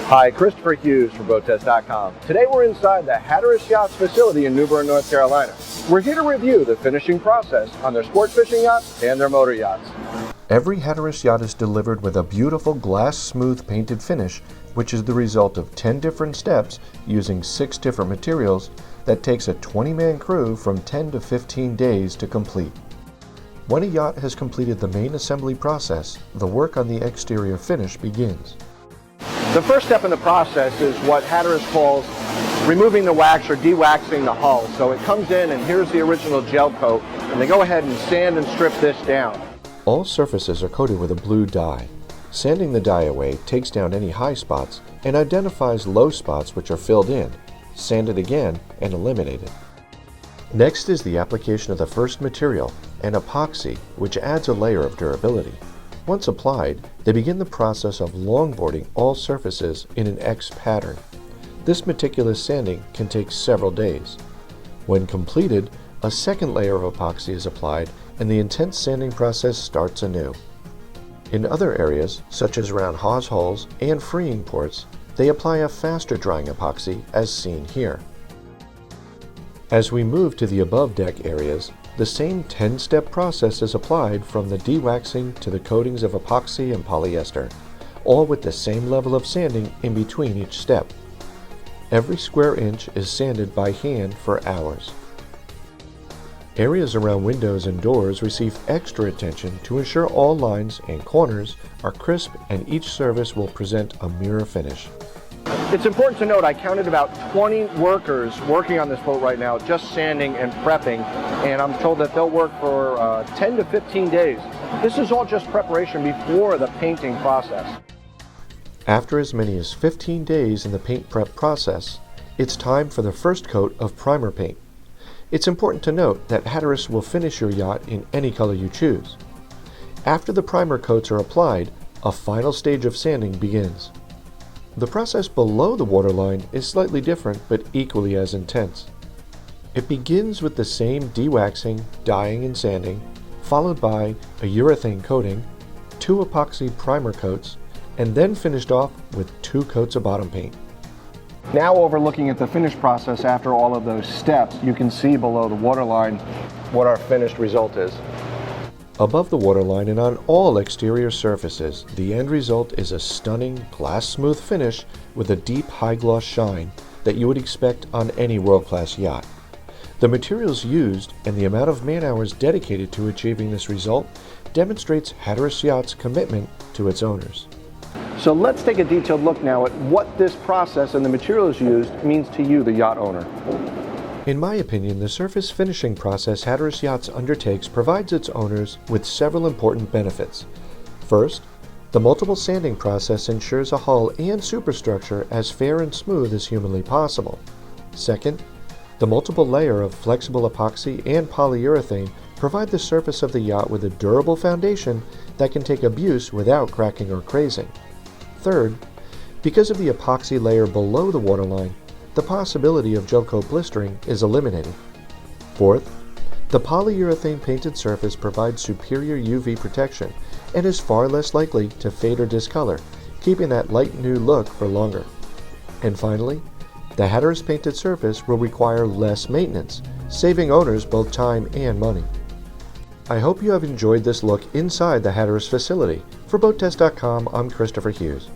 Hi, Christopher Hughes from BoatTEST.com. Today we're inside the Hatteras Yacht facility in New Bern, North Carolina. We're here to review the finishing process on their sport fishing yachts and their motor yachts. Every Hatteras yacht is delivered with a beautiful glass smooth painted finish, which is the result of 10 different steps using 6 different materials that takes a 20-man crew from 10 to 15 days to complete. When a yacht has completed the main assembly process, the work on the exterior finish begins. The first step in the process is what Hatteras calls removing the wax or de-waxing the hull. So it comes in and here's the original gel coat, and they go ahead and sand and strip this down. All surfaces are coated with a blue dye. Sanding the dye away takes down any high spots and identifies low spots which are filled in, sanded again, and eliminated. Next is the application of the first material, an epoxy, which adds a layer of durability. Once applied, they begin the process of longboarding all surfaces in an X pattern. This meticulous sanding can take several days. When completed, a second layer of epoxy is applied and the intense sanding process starts anew. In other areas, such as around hawse holes and freeing ports, they apply a faster drying epoxy as seen here. As we move to the above deck areas, the same 10-step process is applied from the de-waxing to the coatings of epoxy and polyester, all with the same level of sanding in between each step. Every square inch is sanded by hand for hours. Areas around windows and doors receive extra attention to ensure all lines and corners are crisp and each surface will present a mirror finish. It's important to note I counted about 20 workers working on this boat right now, just sanding and prepping, and I'm told that they'll work for 10 to 15 days. This is all just preparation before the painting process. After as many as 15 days in the paint prep process, it's time for the first coat of primer paint. It's important to note that Hatteras will finish your yacht in any color you choose. After the primer coats are applied, a final stage of sanding begins. The process below the waterline is slightly different but equally as intense. It begins with the same de-waxing, dyeing, and sanding, followed by a urethane coating, 2 epoxy primer coats, and then finished off with 2 coats of bottom paint. Now overlooking at the finish process after all of those steps, you can see below the waterline what our finished result is. Above the waterline and on all exterior surfaces, the end result is a stunning glass smooth finish with a deep high gloss shine that you would expect on any world-class yacht. The materials used and the amount of man-hours dedicated to achieving this result demonstrates Hatteras Yacht's commitment to its owners. So let's take a detailed look now at what this process and the materials used means to you, the yacht owner. In my opinion, the surface finishing process Hatteras Yachts undertakes provides its owners with several important benefits. First, the multiple sanding process ensures a hull and superstructure as fair and smooth as humanly possible. Second, the multiple layer of flexible epoxy and polyurethane provide the surface of the yacht with a durable foundation that can take abuse without cracking or crazing. Third, because of the epoxy layer below the waterline, the possibility of gel coat blistering is eliminated. Fourth, the polyurethane painted surface provides superior UV protection and is far less likely to fade or discolor, keeping that light new look for longer. And finally, the Hatteras painted surface will require less maintenance, saving owners both time and money. I hope you have enjoyed this look inside the Hatteras facility. For BoatTEST.com, I'm Christopher Hughes.